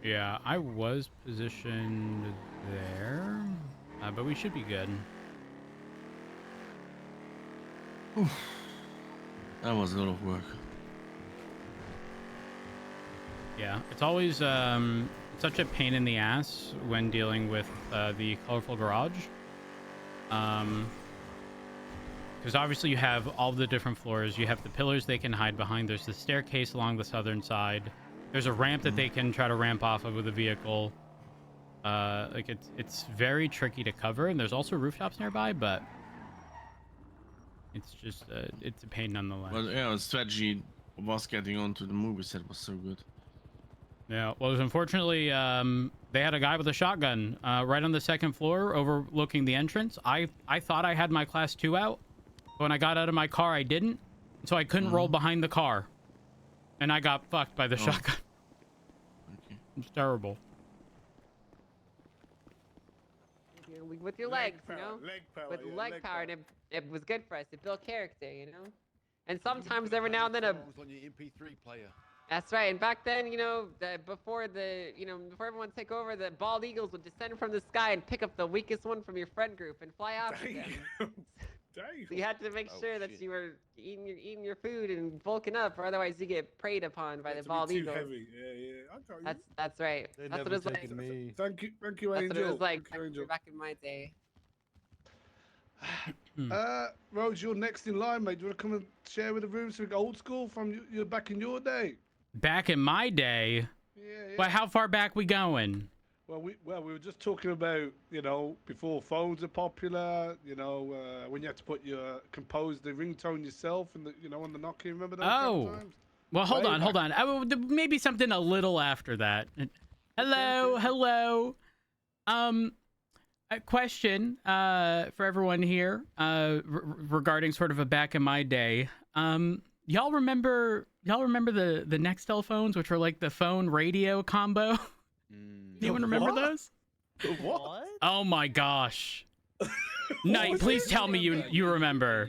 Yeah, I was positioned there, but we should be good. That was a lot of work. Yeah, it's always such a pain in the ass when dealing with the colorful garage. Because obviously you have all the different floors. You have the pillars they can hide behind. There's the staircase along the southern side. There's a ramp that they can try to ramp off of with a vehicle. Like it's very tricky to cover, and there's also rooftops nearby, but it's just it's a pain nonetheless. Well, yeah, the strategy of us getting onto the movie set was so good. Yeah, well, unfortunately, they had a guy with a shotgun right on the second floor overlooking the entrance. I thought I had my class 2 out. When I got out of my car, I didn't. So I couldn't roll behind the car. And I got fucked by the shotgun. Okay. It's terrible. With your legs, power, you know? leg power, with yeah, leg leg power, power. and it was good for us. It built character, you know? And sometimes every now and then on your MP3 player. That's right. And back then, you know, before everyone took over, the bald eagles would descend from the sky and pick up the weakest one from your friend group and fly after them. Damn. So you had to make sure that you were eating your food and bulking up, or otherwise you get preyed upon by the bald eagles. Heavy. Yeah, I got you. That's right. They That's what never it was like. taken me. Thank you, That's Angel. what it was like Thank you, Angel. back in my day. Rose, you're next in line, mate. Do you want to come and share with the room so we go old school from you back in your day? Back in my day? Yeah. Well, how far back we going? Well, we were just talking about, you know, before phones are popular, you know, when you had to compose the ringtone yourself and on the Nokia. Remember those kind of times? Well, hold Way on. back. Maybe something a little after that. Hello. A question for everyone here regarding sort of a back in my day. Y'all remember the Nextel phones, which were like the phone radio combo? Anyone remember those? What? Oh my gosh. Knight, please tell me you remember.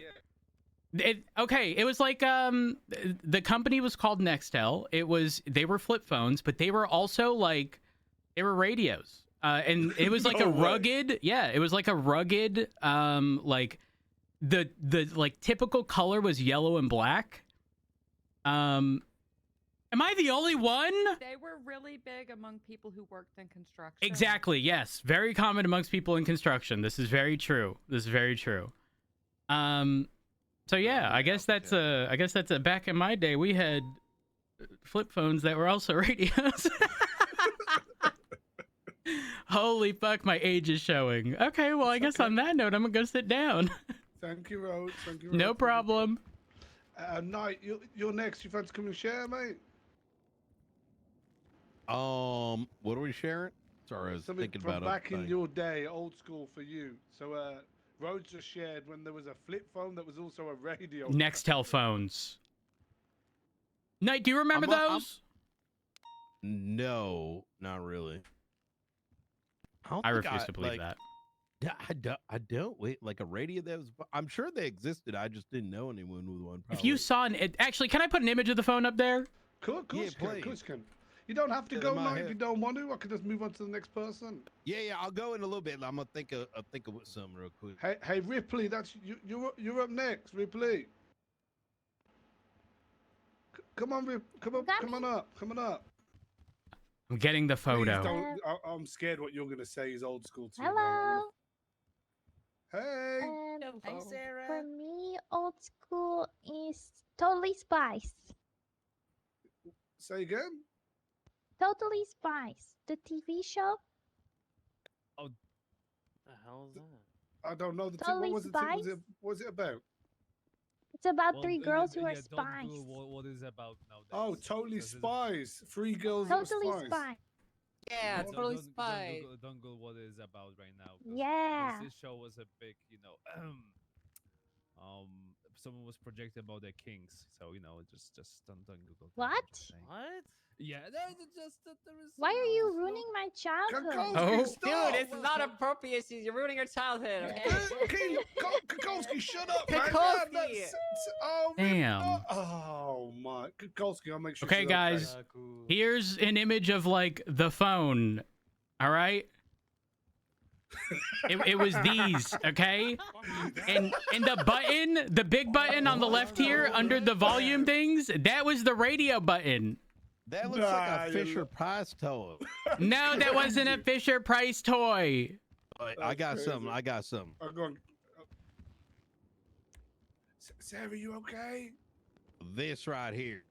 Okay, it was like the company was called Nextel. They were flip phones, but they were also like they were radios. And it was like No a way. rugged, it was like a rugged like the like typical color was yellow and black. Am I the only one? They were really big among people who worked in construction. Exactly, yes. Very common amongst people in construction. This is very true. So yeah, I guess that's a back in my day we had flip phones that were also radios. Holy fuck, my age is showing. Okay, well, I guess on that note, I'm gonna go sit down. Thank you, Rose. No problem. Knight, you're next. You fancy coming and share, mate? What are we sharing? Sorry, I was Something thinking from about back in thing. your day, old school for you. So, Rose just shared when there was a flip phone that was also a radio. Nextel phones. Knight, do you remember those? No, not really. I refuse to believe that. Yeah, I don't. Wait, like a radio that was. I'm sure they existed. I just didn't know anyone with one. If you saw actually, can I put an image of the phone up there? Cool, Yeah, of course please. you can. You don't have to Get go, in my Knight, if head. you don't want to. I can just move on to the next person. Yeah, I'll go in a little bit. I'm gonna think of something real quick. Hey, Ripley, that's you. You're up next, Ripley. Come on, come on up. I'm getting the Please photo. don't. I'm scared what you're gonna say is old school to you. Hello. Hey. Hey, Sarah. For me, old school is Totally Spice. Say again. Totally Spice, the TV show. The hell is that? I don't know the Totally what was it about? It's about three girls who are spies. What is it about nowadays? Oh, Totally Spies. Three girls that Totally were spies. Spies. Yeah, Don't- totally don't- spy. Don't Google what it is about right now. Yeah. This show was a big, someone was projecting about their kings. So just don't Google. that, What? I'm just saying. What? Yeah, there's just there is. Why are you just no- ruining my childhood? Kukulski, Oh. stop! Dude, it's not appropriate. You're ruining your childhood. Okay. King Kukulski, shut up, man. Kukulski! God, oh, Damn. no. Oh my, Kukulski, I'll make sure. Okay, she's guys. Here's an image of like the phone. All right. It was these, okay? And the big button on the left here under the volume things, that was the radio button. That looks Nah, like a you Fisher look- Price toy. No, that wasn't a Fisher Price toy. I That's got something. crazy. I got something. I'm going. Sarah, you okay? This right here.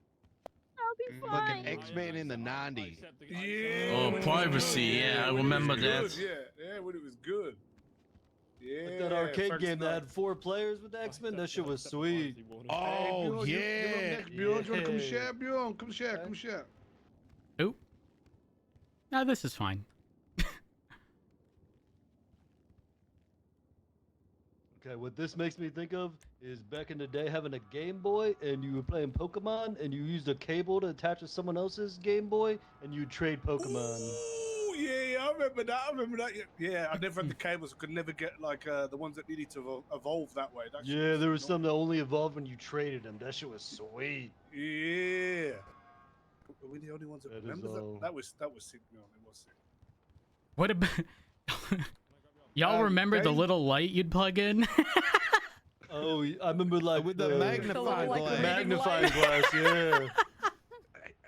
I'll be Look fine. at X-Men in the 90s. Yeah. Oh, when it privacy, was- yeah, I when it remember was that. good, Yeah, when it was good. Yeah. Like that arcade Frank game that Sinatra. had 4 players with X-Men, that shit was sweet. Oh, Bjorn, you're up yeah. next, Bjorn. Do you want to come Yeah. share, Bjorn? Come share, Okay. come share. No, this is fine. Okay, what this makes me think of is back in the day having a Game Boy and you were playing Pokemon and you used a cable to attach to someone else's Game Boy and you trade Pokemon. Ooh, yeah, I remember that. Yeah, I never had the cables. I could never get like the ones that needed to evolve that way. That shit Yeah, there was annoying. some that only evolved when you traded them. That shit was sweet. Yeah. Are we the only ones that That is remember all. that? That was sick, man. It was sick. What about y'all remember the Dave? little light you'd plug in? Oh, I remember like With the magnifying like, glass. magnifying glass, yeah.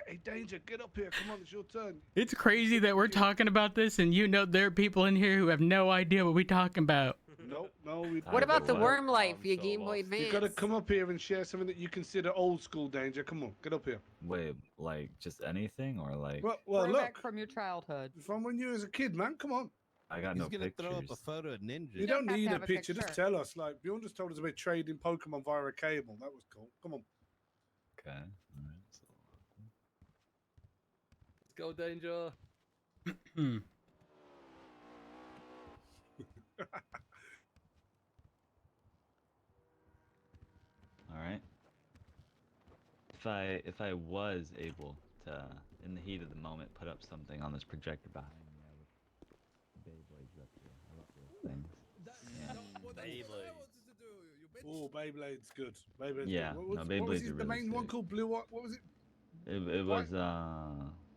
Hey, Danger, get up here. Come on, it's your turn. It's crazy that we're talking about this and there are people in here who have no idea what we're talking about. Nope, no. We, What about the What? worm light for your I'm so Game Boy lost. Advance? You gotta come up here and share something that you consider old school, Danger. Come on, get up here. Wait, like just anything or like Well, Throwback look. from your childhood. From when you was a kid, man. Come on. I got He's no gonna pictures. throw up a photo of Ninja. You don't don't have to need a have a picture. Just picture. tell us. Like Bjorn just told us about trading Pokemon via a cable. That was cool. Come on. Okay. All right. So, Let's go, Danger. Hmm. all right. If I was able to, in the heat of the moment, put up something on this projector behind me, I would. Beyblades up here. I love those things. Oh, Beyblade's good. Beyblade's Yeah, good. no, What was Beyblades his- are the really main one sick. called Blue? What was it? It was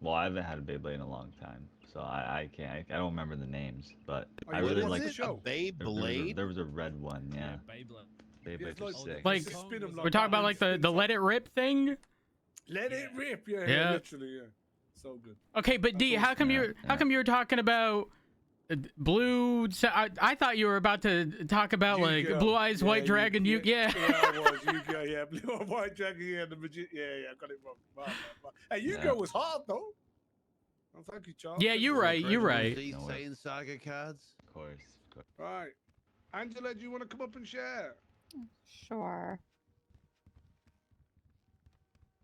well, I haven't had a Beyblade in a long time, so I can't. I don't remember the names, but Oh, I you really watched like. the it? show? A Beyblade? There was a red one, yeah. Beyblade. Beyblades are like- sick. Like, Just spin 'em We're talking about like the let it rip thing. Let it rip. Yeah, Yeah. literally, yeah. So good. Okay, but D, That's how come awesome. how come you were talking about blue? I thought you were about to talk about like Yu-Gi-Oh. Blue Eyes Yeah, White Dragon. Yeah. Yeah, I was. Yu-Gi-Oh, yeah. Blue Eyes White Dragon, yeah. The magician. Yeah, I got it wrong. My. Hey, Yu-Gi-Oh Yeah. was hard, though. Oh, thank you, Charles. Yeah, Thank you're you. right. You're right. These No way. Saiyan Saga cards. Of course. Right. Angela, do you want to come up and share? Sure.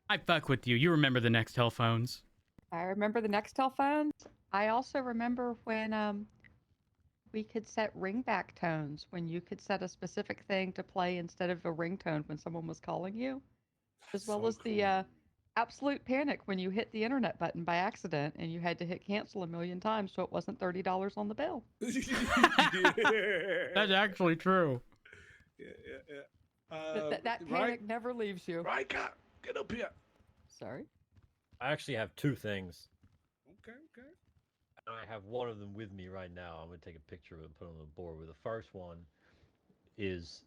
I fuck with you. You remember the Nextel phones? I remember the Nextel phones. I also remember when we could set ringback tones, when you could set a specific thing to play instead of a ringtone when someone was calling you, as well So as the absolute panic when you hit the internet button by accident and you had to hit cancel a million times so it wasn't $30 on the bill. Yeah. That's actually true. Yeah. That panic never leaves you. Right, cat. Get up here. Sorry. I actually have 2 things. Okay. And I have one of them with me right now. I'm going to take a picture of it and put it on the board. With the first one is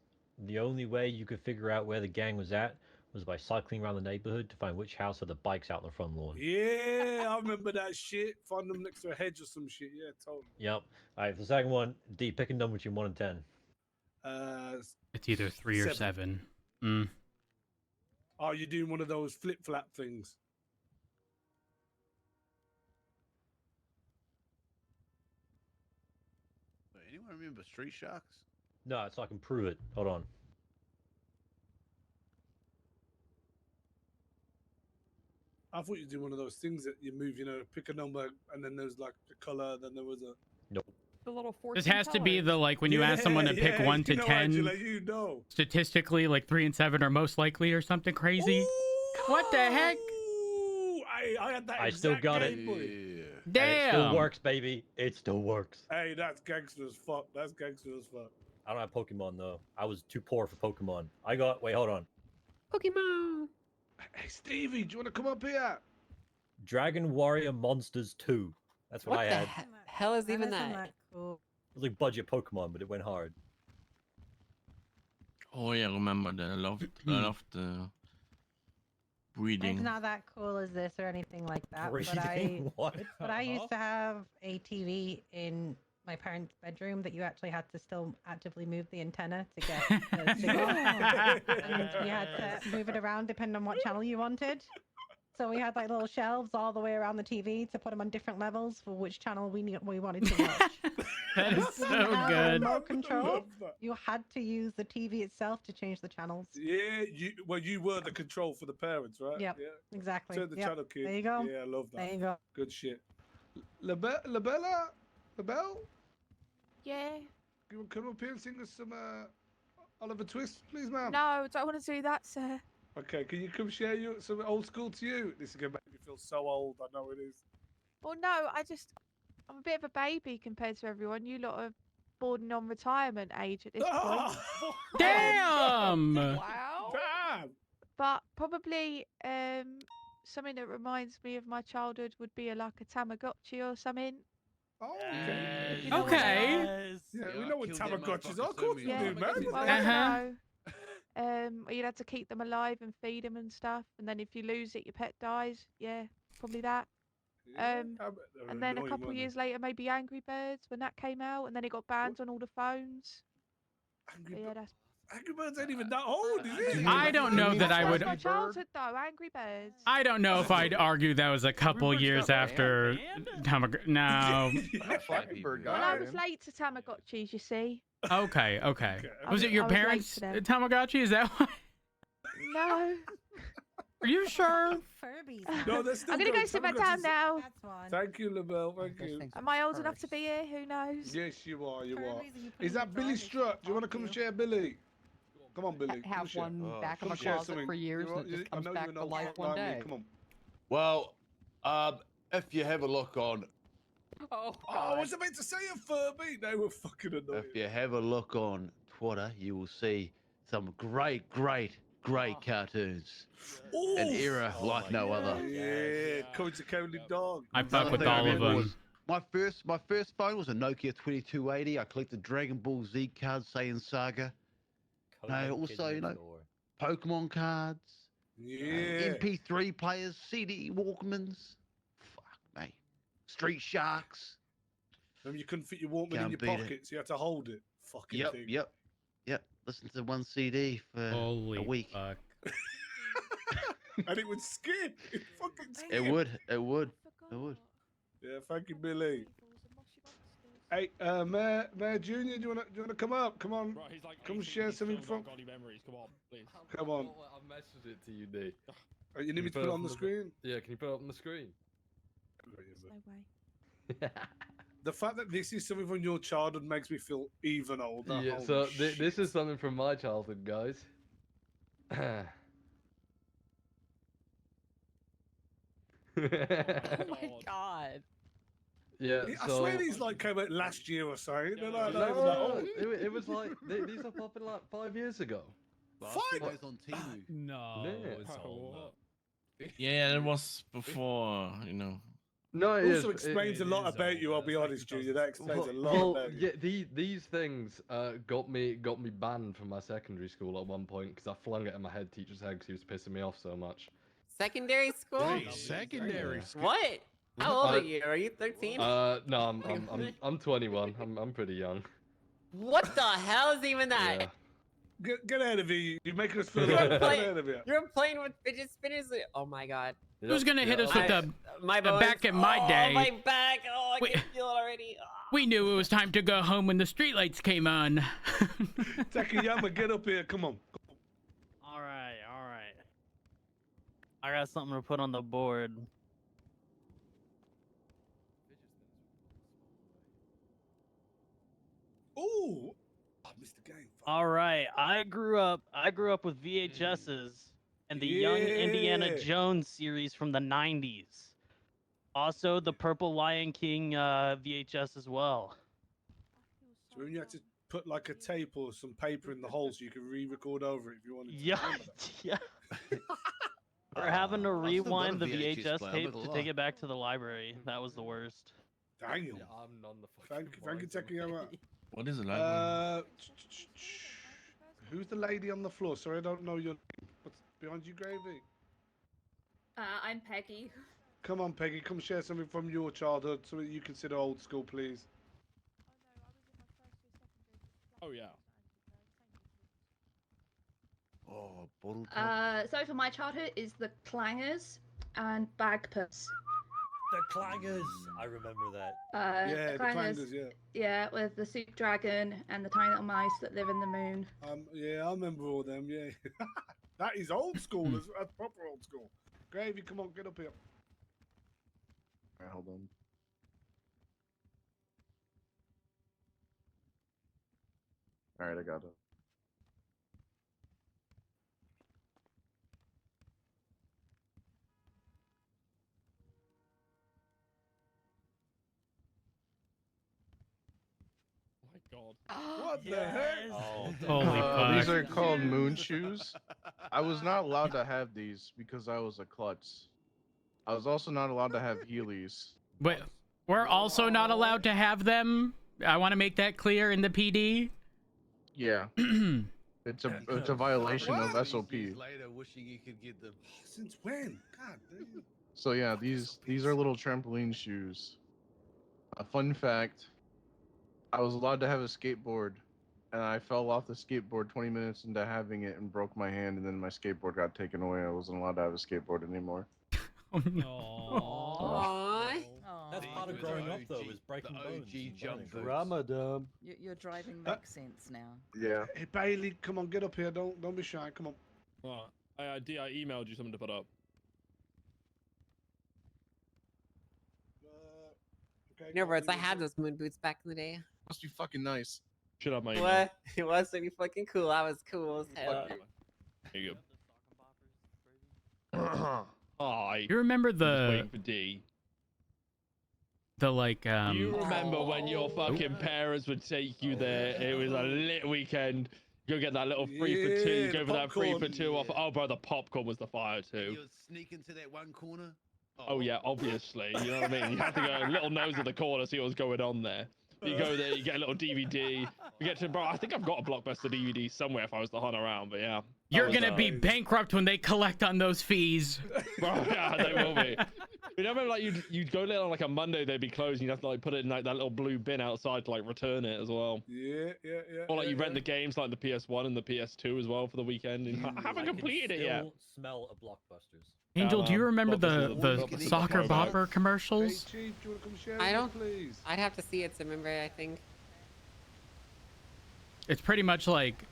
the only way you could figure out where the gang was at was by cycling around the neighborhood to find which house had the bikes out in the front lawn. Yeah, I remember that shit. Find them next to a hedge or some shit. Yeah, totally. Yep. All right, for the second one, D, pick a number between 1 and 10. It's either 3 or 7. Mm. Oh, you're doing one of those flip flap things. Anyone remember Street Sharks? No, so I can prove it. Hold on. I thought you do one of those things that you move, pick a number, and then there's like a color, then there was a. Nope. The little fortune This has to be tellers. the like when you ask someone to pick 1 to 10. Angela, you know. Statistically, like 3 and 7 are most likely, or something crazy. What the heck? Ooh, I had that. I still exact got it. Game Boy. And it still Damn. works, baby. It still works. Hey, that's gangster as fuck. That's gangster as fuck. I don't have Pokemon though. I was too poor for Pokemon. I got. Wait, hold on. Pokemon. Hey, Stevie, do you want to come up here? Dragon Warrior Monsters 2. That's what, What I the had. hell is even isn't that? cool. It was like budget Pokemon, but it went hard. Oh yeah, I remember that. I loved the breeding. It's not that cool as this or anything like that. Breeding? What? But I used to have a TV in my parents' bedroom that you actually had to still actively move the antenna to get the signal. And you had to move it around depending on what channel you wanted. So we had like little shelves all the way around the TV to put them on different levels for which channel we wanted to watch. That is You didn't so have good. remote control. love that. You had to use the TV itself to change the channels. Yeah, you were the control for the parents, right? Yep, Yeah. exactly. Turn the Yep. channel, kid. There you go. Yeah, I love that. There you go. Good shit. Labella? Labelle? Yeah. You want to come up here and sing us some Oliver Twist, please, ma'am? No, don't want to do that, sir. Okay, can you come share some old school to you? This is going to make me feel so old. I know it is. Well, no, I'm a bit of a baby compared to everyone. You lot are bordering on retirement age at this point. Damn! Wow. Damn! But probably something that reminds me of my childhood would be like a Tamagotchi or something. Oh, okay. You know what they Okay. are? Yeah, we know what Tamagotchis are. Of course we Yeah. do, man. Well, you'd have to keep them alive and feed them and stuff. And then if you lose it, your pet dies. Yeah, probably that. And then a couple of years later, maybe Angry Birds when that came out, and then it got banned on all the phones. But yeah, that's. Angry Birds ain't even that old, is it? I don't know that I would. That's my childhood though, Angry Birds. I don't know if I'd argue that was a couple years after No. Well, I was late to Tamagotchis, you see. Okay. Was it your I was late parents' to them. Tamagotchi? Is that why? No. Are you sure? Furbies. No, they're still I'm gonna go going. sit back Tamagotchis- down now. That's one. Thank you, LaBelle. Thank you. Am I old enough to be here? Who knows? Yes, you are. You are. Furbies and you put Is in that your Billy drawers, Strutt? Do you want to come share Billy? Come on, Billy. Have come one back in Come my share closet something. for years You know, and it just I comes know back you're to an life old one man, day. Come on. Well, if you have a look on, Oh, I was about to say a Furby. They were fucking annoying. if you have a look on Twitter, you will see some great cartoons. An era like no other. Yeah, coming to Cowardly Dog. I fuck with Another thing I all of remember them. was my first phone was a Nokia 2280. I collected Dragon Ball Z cards, Saiyan Saga. Also, Pokemon cards. Yeah. MP3 players, CD Walkmans. Fuck, mate. Street Sharks. And you couldn't fit your Walkman in Can't your beat it. pocket, so you had to hold it. Fucking thing. Yep. Listen to one CD for Holy a week. fuck. And it would skip. It fucking skip. It would. Yeah, thank you, Billy. Hey, Mayor Junior, do you wanna come up? Come on, come share something from. Come on, please. Come on. I've messaged it to you, D. You need me to put it on the screen? Yeah, can you put it up on the screen? No way. The fact that this is something from your childhood makes me feel even older. Yeah, Holy so shit. this is something from my childhood, guys. Oh my god. Yeah, I so... swear these like came out last year or so. They're like, No, not even that old. it was like these are popping like 5 years ago. Five? on Timu. No, Yeah. it's older. Yeah, it was before, No, It it also is, explains a lot about you. I'll be honest, Junior. That explains a lot well, about you. yeah, these things got me banned from my secondary school at one point because I flung it at my head teacher's head because he was pissing me off so much. Secondary school? Hey, secondary school. What? How old are you? Are you 13? No, I'm 21. I'm pretty young. What the hell is even that? Yeah. Get out of here. You're making us feel You're like get playing- out of here. You're playing with fidget spinners? Oh my god. Who's gonna hit us with my the bones. back in my Oh, day? my back. Oh, I Wait. can feel it already. Oh. We knew it was time to go home when the streetlights came on. Takayama, get up here. Come on. All right. I got something to put on the board. missed the game. All right, I grew up with VHSs and the Young Indiana Yeah. Jones series from the 90s. Also, the Purple Lion King VHS as well. So when you had to put like a tape or some paper in the hole so you could re-record over it if you wanted to. Yeah, Remember that? yeah. Or having to I still got a rewind the VHS VHS player, I'm tape not to gonna take lie. it back to the library. That was the worst. Daniel. Yeah, I'm none the fucking Thank you, Takayama. What is it like? Who's the lady on the floor? Sorry, I don't know your name. What's behind you, Gravy? I'm Peggy. Come on, Peggy. Come share something from your childhood, something you consider old school, please. Oh yeah. Oh, bottle top. So for my childhood is the clangers and bagpipes. The clangers. I remember that. Yeah, the clangers, yeah. Yeah, with the soup dragon and the tiny little mice that live in the moon. Yeah, I remember all them. Yeah, that is old school. That's proper old school. Gravy, come on, get up here. Alright, hold on. Alright, I got it. God. What the heck? Oh, Holy fuck. These are called moon shoes. I was not allowed to have these because I was a klutz. I was also not allowed to have Heelys. But we're also not allowed to have them. I want to make that clear in the PD. Yeah. It's a violation of SOP. Later, wishing you could get them. Since when? God damn. So yeah, these are little trampoline shoes. A fun fact, I was allowed to have a skateboard, and I fell off the skateboard 20 minutes into having it and broke my hand, and then my skateboard got taken away. I wasn't allowed to have a skateboard anymore. Oh, no. Aww. That's part of growing up, though, is breaking bones. Drama dumb. Your driving makes sense now. Yeah. Hey Bailey, come on, get up here. Don't be shy. Come on. Oh, I emailed you something to put up. Okay, In other words, I had those moon boots back in the day. Must be fucking nice. Should have my email. What? It was pretty fucking cool. I was cool as hell. There you go. Hi. You remember I'm just the waiting for D. like You remember when your fucking parents would take you there? It was a lit weekend. Go get that little 3 for 2. Yeah, Go the for that 3 for popcorn. 2 off. Oh, bro, the popcorn was the fire too. You would sneak into that one corner. Oh yeah, obviously. You know what I mean? You have to go a little nose of the corner, see what's going on there. You go there, you get a little DVD. You get to, bro, I think I've got a Blockbuster DVD somewhere if I was to hunt around, but yeah. you're gonna be bankrupt when they collect on those fees. Bro, yeah, they will be. You know, remember, like, you'd go there on, like, a Monday, they'd be closed, and you'd have to, like, put it in, like, that little blue bin outside to, like, return it as well. Yeah. Or, like, you rent the games, like, the PS1 and the PS2 as well for the weekend, and I haven't completed it yet. Smell of Blockbusters. Angel, do you remember the Blockbuster. soccer bopper commercials? Hey Chief, do you want to come share? I with don't. me, please. I'd have to see it to remember. I think. It's pretty much like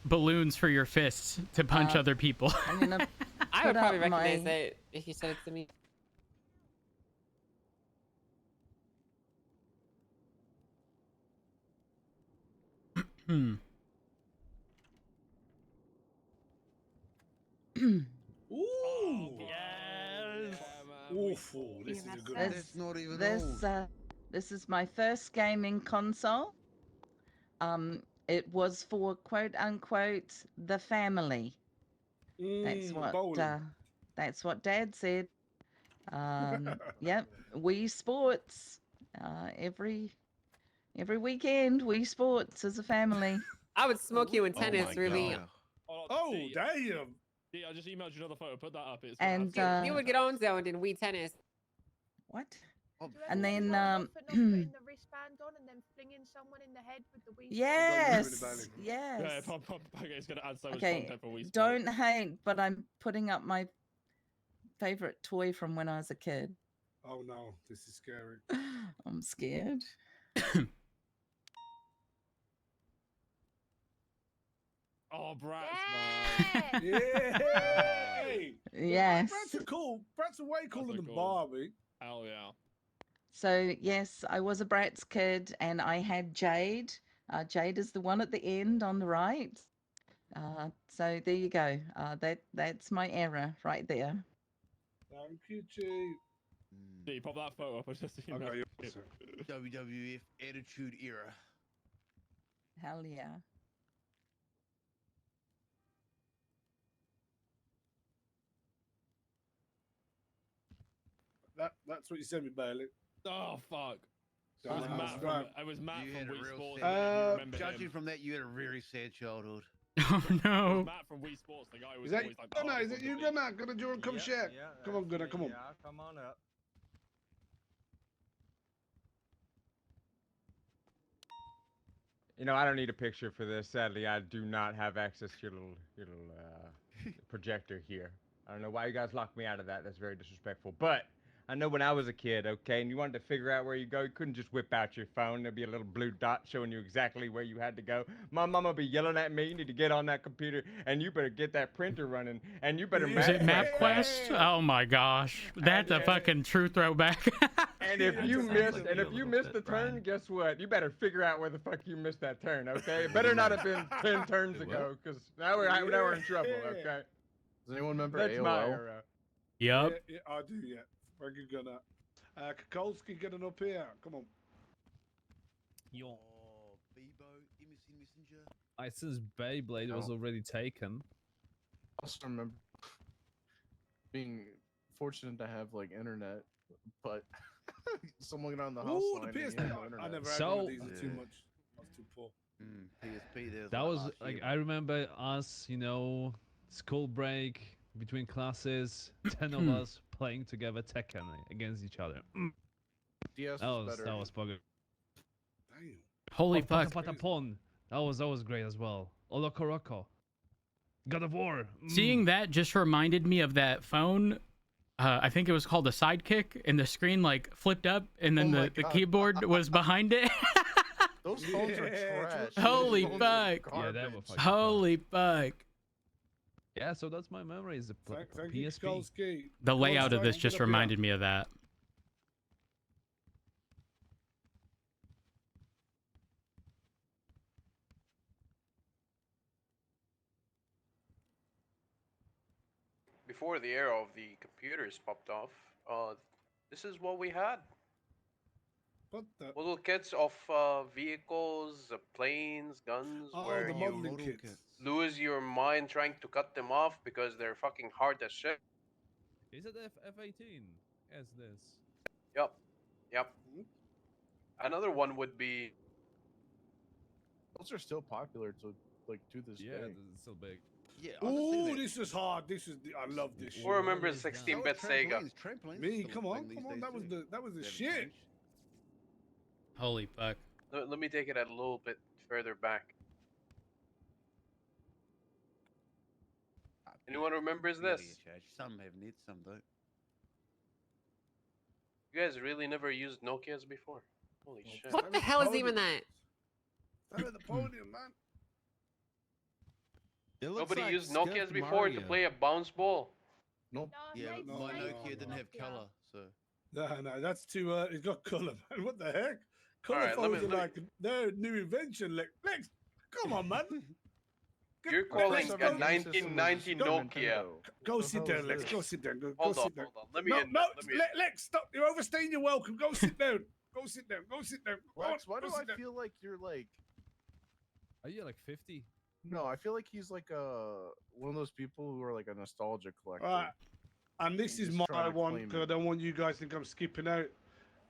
balloons for your fists to punch other people. I'm gonna I would put probably up my- recognize it if you said it to me. Ooh. Yes. Oof, this is a good one. That's not even old. This is my first gaming console. It was for quote unquote the family. That's what Dad said. Yep, Wii Sports. Every weekend, Wii Sports as a family. I would smoke you in tennis, really. Oh, damn. Yeah, I just emailed you another photo. Put that up. It's And You would get on zoned in Wii tennis. what? Do you And ever then feel like for not putting the wristband on and then flinging someone in the head with the Wii? Yes, Yeah, yes. it's gonna add so much Okay, content for Wii Sports. don't hate, but I'm putting up my favorite toy from when I was a kid. Oh no, this is scary. I'm scared. Oh, Bratz, man. Yay! Yes. Brats are cool. Brats are way cooler than Barbie. Hell yeah. So yes, I was a Bratz kid, and I had Jade. Jade is the one at the end on the right. So there you go. That's my error right there. Thank you, Chief. Yeah, you pop that photo up. I just I got you. WWF Attitude Era. Hell yeah. That's what you sent me, Bailey. Oh fuck. It Don't was know, Matt right. from, it was Matt You from had a Wii real Sports. sad- if you remember Judging him. from that, you had a very sad childhood. Oh It was no. Matt from Wii Sports, the guy who was Is that always like, Gunnar? "Oh, Is it you, Gunnar? Gunnar, do you want to come share? Come on, Gunnar, come on. Yeah, come on up. You know, I don't need a picture for this. Sadly, I do not have access to your little projector here. I don't know why you guys locked me out of that. That's very disrespectful. But I know when I was a kid, okay, and you wanted to figure out where you go, you couldn't just whip out your phone. There'd be a little blue dot showing you exactly where you had to go. My mama would be yelling at me, you need to get on that computer, and you better get that printer running, and you better Is it MapQuest? Oh my gosh, that's a fucking true throwback. And if you missed the turn, guess what? You better figure out where the fuck you missed that turn, okay? It better not have been 10 turns ago, because now we're in trouble, okay? Does anyone remember That's AOL? my era. Yep. Yeah, I do, yeah. Thank you, Gunnar. Kukolski getting up here. Come on. Yo. Bebo, MSN Messenger. Since Beyblade was already taken. I also remember being fortunate to have like internet, but someone got on the house Ooh, line. the and he PSP. had no I internet. never had one of these. It's too much. I was too poor. PSP, there's That like was last like year. I remember us, school break between classes, 10 of us playing together Tekken against each other. DS That was was better. bugger. Damn. Holy fuck. Patapon. That was great as well. Olokoroko. God of War. Seeing that just reminded me of that phone. I think it was called a Sidekick, and the screen like flipped up, and then the keyboard was behind it. Those phones are trash. Holy Those phones are fuck. Yeah, that was fucking Holy fuck. Yeah, so that's my memory is the Thank you, PSP. Kukolski. The layout of Kukolski, this get just up here. reminded me of that. Before the era of the computers popped off, this is what we had. What the? Model kits of vehicles, planes, guns, Oh, where the you modeling kits. lose your mind trying to cut them off because they're fucking hard as shit. Is it F18 as this? Yep. Another one would be Those are still popular to this Yeah, day. it's still big. Yeah, Ooh, this is hard. I love this shit. Who remembers 16-bit Sega? Me, come on. That was the shit. Holy fuck. Let me take it a little bit further back. Anyone remembers this? Some have net, some don't. You guys really never used Nokias before? Holy shit. What the hell is even that? Stand at the podium, man. Nobody used Nokias before to play a bounce ball? Nope. Yeah, my Nokia didn't have color, so. No, that's too. It's got color, man. What the heck? Color Alright, phones are like their new invention. Lex, come on, man. You're calling a 1990 Nokia. Go sit down, Lex. Go sit down. Go Hold on, sit down. hold on. Let me No, in. no, Let me in. Lex, stop. You're overstaying your welcome. Go sit down. Go sit down. Go sit down. Go Lex, on, why go do sit I down. feel like you're like? Are you like 50? No, I feel like he's like one of those people who are like a nostalgia collector. Right. And this is Just my trying to one, claim because I it. don't want you guys to think I'm skipping out.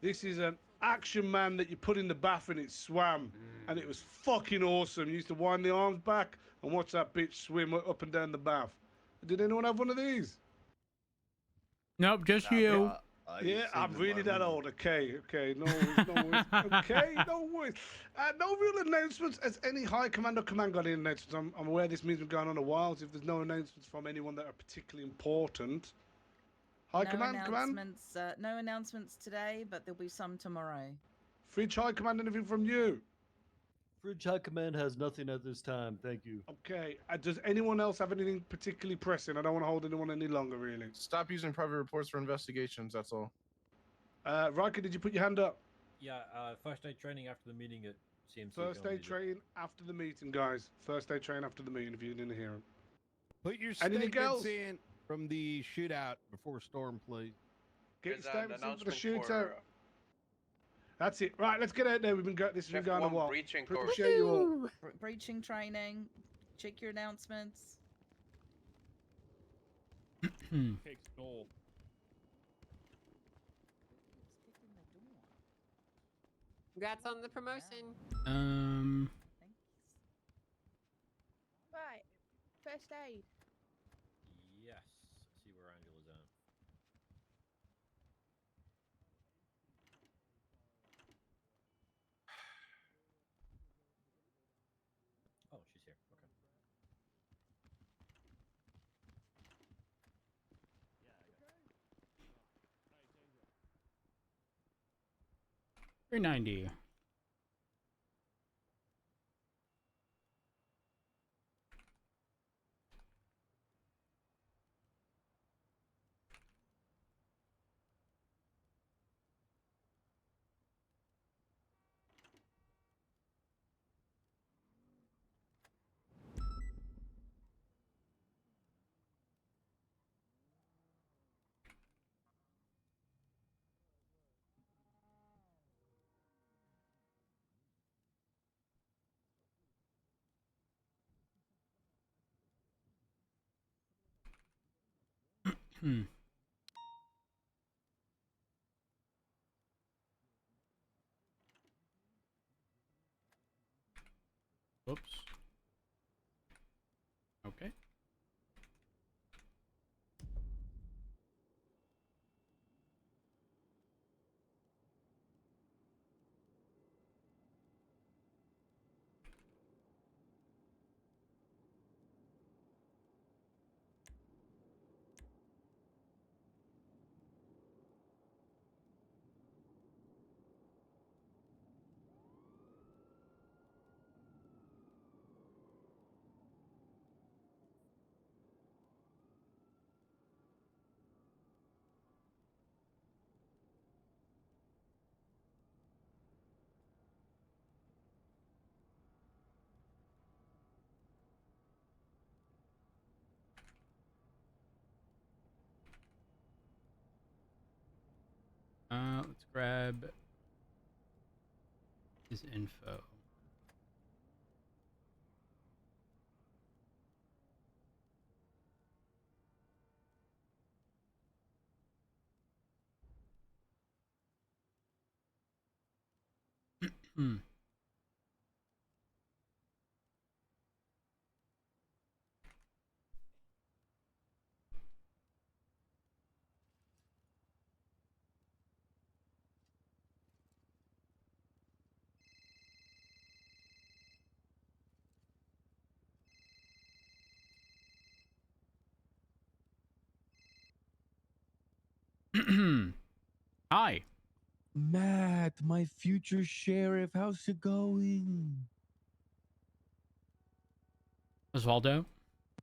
This is an Action Man that you put in the bath and it swam. And it was fucking awesome. You used to wind the arms back and watch that bitch swim up and down the bath. Did anyone have one of these? Nope, just you. Yeah, I'm really that old. Okay, no worries. Okay, no worries. No real announcements. Has any high command or command got any announcements? I'm aware this meeting's been going on a while, so if there's no announcements from anyone that are particularly important. High command. No announcements today, but there'll be some tomorrow. Fridge High Command, anything from you? Fridge High Command has nothing at this time. Thank you. Okay. Does anyone else have anything particularly pressing? I don't want to hold anyone any longer, really. Stop using private reports for investigations. That's all. Riker, did you put your hand up? Yeah, first day training after the meeting at CMC First can only aid training after the meeting, guys. First aid training after the meeting. If you didn't hear him. Put your Anything statements else? in from the shootout before storm, please. Get your There's an statements in for the announcement shootout. for That's it. Right, let's get out there. This has been Chef going a 1 while. breaching course. Appreciate you all. Breaching training. Check your announcements. Takes all. Congrats on the promotion. Right. First aid. Yes. See where Angela's at. Oh, she's here. Okay. 390. Whoops. Okay. Let's grab his info. Hi. Matt, my future sheriff, how's it going? Osvaldo?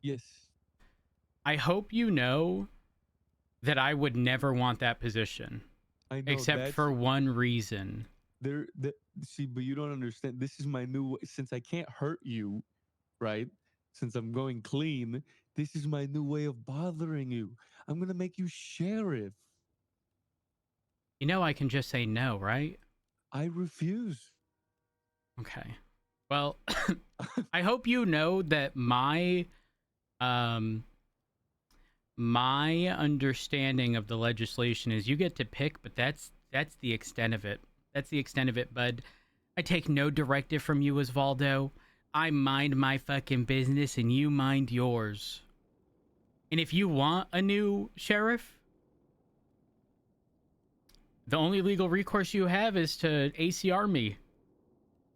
Yes. I hope you know that I would never want that position. I know, except that's- for one reason. See, but you don't understand. This is my new, since I can't hurt you, right? Since I'm going clean, this is my new way of bothering you. I'm going to make you sheriff. You know I can just say no, right? I refuse. Okay. Well, I hope you know that my my understanding of the legislation is you get to pick, but that's the extent of it. That's the extent of it, bud. I take no directive from you, Osvaldo. I mind my fucking business and you mind yours. And if you want a new sheriff, the only legal recourse you have is to ACR me.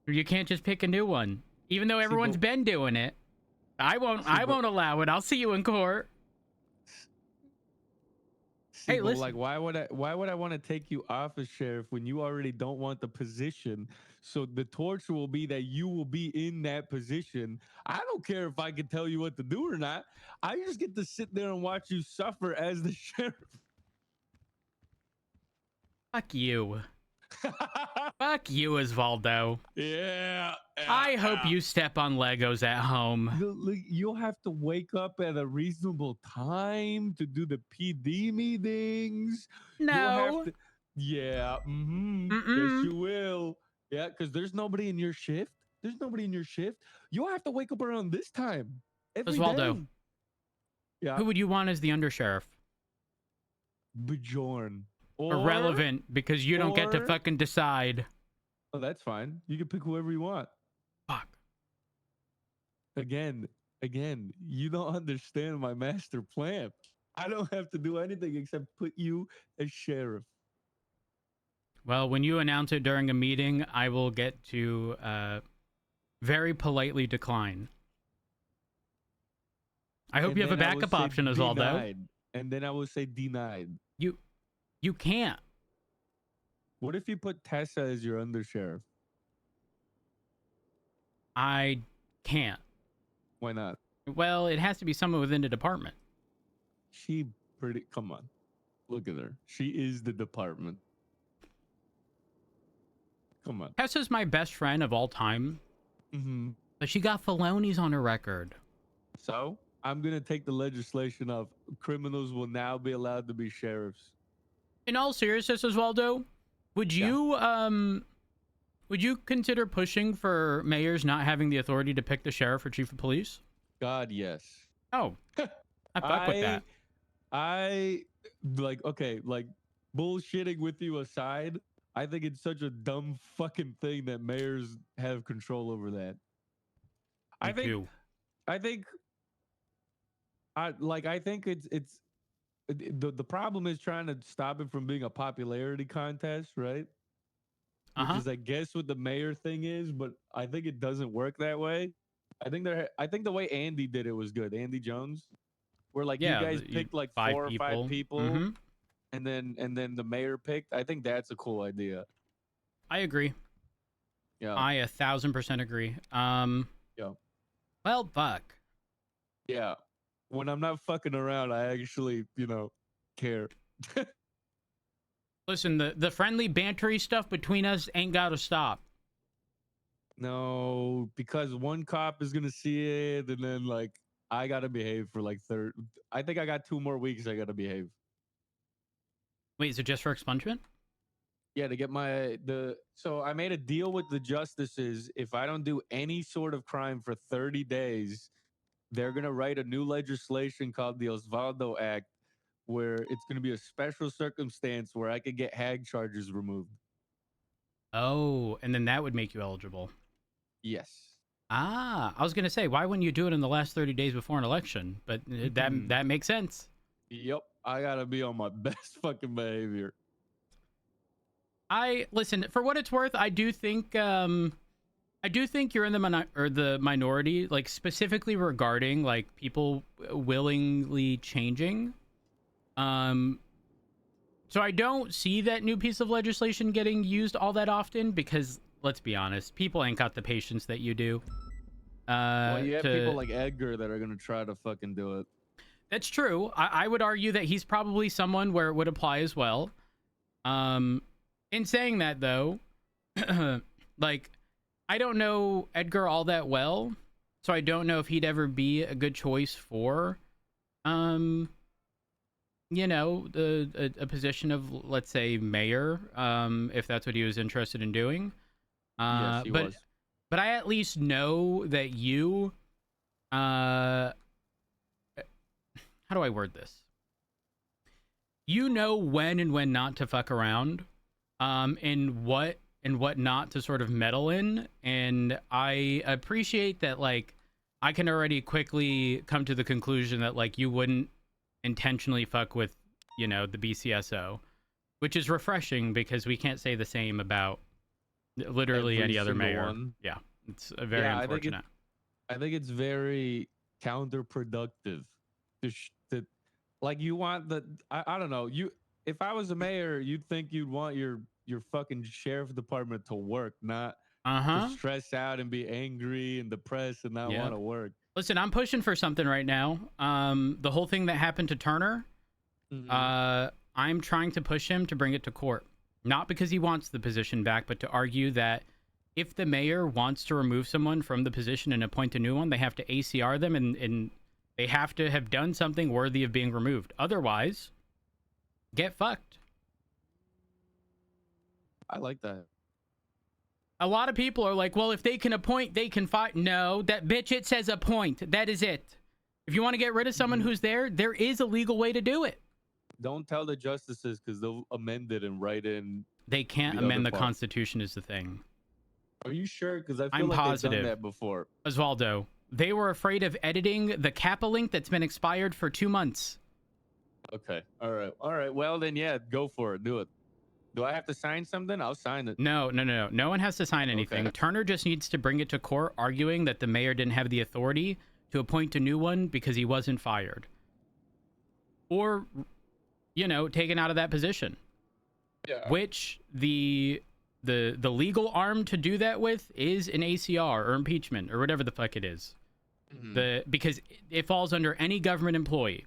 You can't just pick a new one. Even though everyone's been doing it. I won't allow it. I'll see you in court. See, but like, why would I want to take you off as sheriff when you already don't want the position? So the torture will be that you will be in that position. I don't care if I can tell you what to do or not. I just get to sit there and watch you suffer as the sheriff. Fuck you. Fuck you, Osvaldo. Yeah. I hope you step on Legos at home. You'll have to wake up at a reasonable time to do the PD meetings. No. You'll have to, yeah. Yes, you will. Yeah, because there's nobody in your shift. There's nobody in your shift. You'll have to wake up around this time every Osvaldo. day. Yeah. Who would you want as the undersheriff? Bjorn. Irrelevant, because you don't get to or- fucking decide. Oh, that's fine. You can pick whoever you want. Fuck. Again, you don't understand my master plan. I don't have to do anything except put you as sheriff. Well, when you announce it during a meeting, I will get to very politely decline. I hope And you have a then I will backup say option, Osvaldo. denied. And then I will say denied. You can't. What if you put Tessa as your undersheriff? I can't. Why not? Well, it has to be someone within the department. Come on. Look at her. She is the department. Come on. Tessa's my best friend of all time. But she got felonies on her record. So I'm going to take the legislation of criminals will now be allowed to be sheriffs. In all seriousness, Osvaldo, would you consider pushing for mayors not having the authority to pick the sheriff or chief of police? God, yes. Oh, I fuck with that. Like bullshitting with you aside, I think it's such a dumb fucking thing that mayors have control over that. I think it's the problem is trying to stop it from being a popularity contest, right? Which is, I guess, what the mayor thing is, but I think it doesn't work that way. I think the way Andy did it was good. Andy Jones, where you guys picked like 4 or 5 people, and then the mayor picked. I think that's a cool idea. I agree. Yeah. I 1000% agree. Yeah. Well, fuck. Yeah. When I'm not fucking around, I actually, care. Listen, the friendly bantery stuff between us ain't gotta stop. No, because one cop is gonna see it, and then I gotta behave for I think I got 2 more weeks. I gotta behave. Wait, is it just for expungement? Yeah, to get so I made a deal with the justices. If I don't do any sort of crime for 30 days, they're gonna write a new legislation called the Osvaldo Act, where it's gonna be a special circumstance where I could get hag charges removed. Oh, and then that would make you eligible. Yes. Ah, I was gonna say, why wouldn't you do it in the last 30 days before an election? But that makes sense. Yep, I gotta be on my best fucking behavior. Listen, for what it's worth, I do think you're in the minority, like specifically regarding like people willingly changing. So I don't see that new piece of legislation getting used all that often because, let's be honest, people ain't got the patience that you do. Well, you have people like Edgar that are gonna try to fucking do it. That's true. I would argue that he's probably someone where it would apply as well. In saying that, though, like, I don't know Edgar all that well, so I don't know if he'd ever be a good choice for, a position of, let's say, mayor, if that's what he was interested in doing. Yes, he was. But I at least know that you, how do I word this? You know when and when not to fuck around, and what not to sort of meddle in, and I appreciate that. Like, I can already quickly come to the conclusion that like you wouldn't intentionally fuck with, the BCSO, which is refreshing because we can't say the same about literally Every any other single mayor. one. Yeah, it's very unfortunate. I think it's very counterproductive to like you want I don't know, if I was a mayor, you'd think you'd want your fucking sheriff department to work, not to stress out and be angry and depressed and not want to work. Listen, I'm pushing for something right now. The whole thing that happened to Turner, I'm trying to push him to bring it to court. Not because he wants the position back, but to argue that if the mayor wants to remove someone from the position and appoint a new one, they have to ACR them and they have to have done something worthy of being removed. Otherwise, get fucked. I like that. A lot of people are like, well, if they can appoint, they can fight. No, that bitch, it says appoint. That is it. If you want to get rid of someone who's there is a legal way to do it. Don't tell the justices because they'll amend it and write in. They can't the amend other the part. Constitution is the thing. Are you sure? Because I feel I'm like positive. they've done that before. Osvaldo, they were afraid of editing the Kappa link that's been expired for 2 months. Okay. All right. Well, then, yeah, go for it. Do it. Do I have to sign something? I'll sign it. No. No one has to sign anything. Okay. Turner just needs to bring it to court, arguing that the mayor didn't have the authority to appoint a new one because he wasn't fired. Or, taken out of that position. Yeah. Which the legal arm to do that with is an ACR or impeachment or whatever the fuck it is. Because it falls under any government employee.